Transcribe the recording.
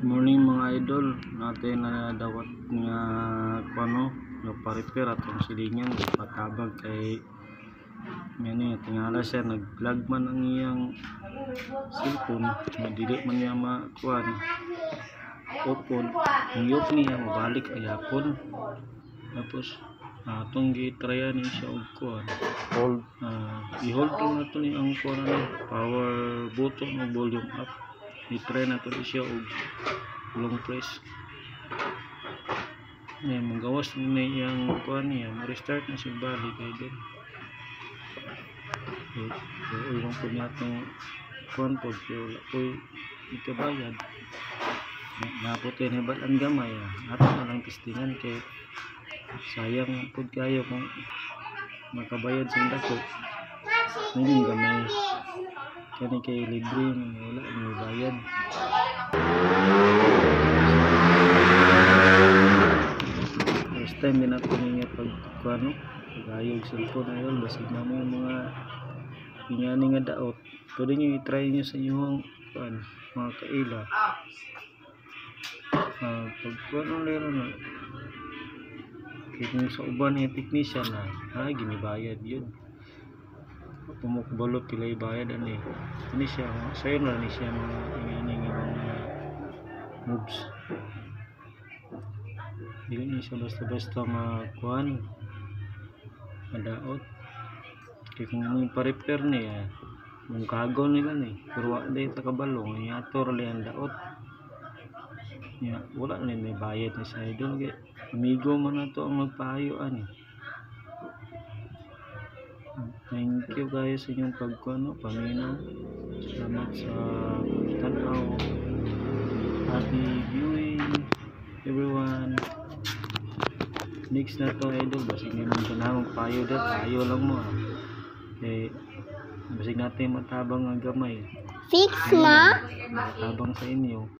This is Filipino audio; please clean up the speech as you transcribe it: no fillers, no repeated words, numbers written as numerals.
Morning mga idol, natin na dawat nga kuano nagpa-repair atong silingan patabag kay ngani tingala siya nag-vlog man ang iyang cellphone nga dili man niya makuan open ngiyop niya mabalik ayapon tapos atong gitryan ni siya og kuan hold i-hold na to ni ang kuan power button o volume up i-try na to siya og long press niya magawas na yung kuan niya ma-restart na siya balik kay din so ilang po niya itong kuan po wala po ikabayad naputi na ba't ang gamay ato na lang testingan kay sayang po kayo kung makabayad sa dako hindi gamay kani kay libre wala may bayad. First time din ako nga pagkuano pag-ayog cellphone na yun basig na mo yung mga pinyani nga daot pwede nyo i-try nyo sa inyong mga kaila pagkuano lero na kung sa uban yung technician na ginibayad yun pumukbalot pilay bayad ani ini siya sayo na ni siya mga inganing mga moves dili ni siya basta-basta makuan madaot kaya kung may pa-repair niya mong kagaw nila ni pero wala dahil takabalong iyator lang daot ya, wala na may bayad na siya idol amigo man na to ang magpahayoan thank you guys sa inyong pagkuano paminaw salamat sa tanaw happy viewing everyone next na to idol basig naman ito na magpayo dito payo lang mo basig natin matabang ang gamay fix na matabang sa inyo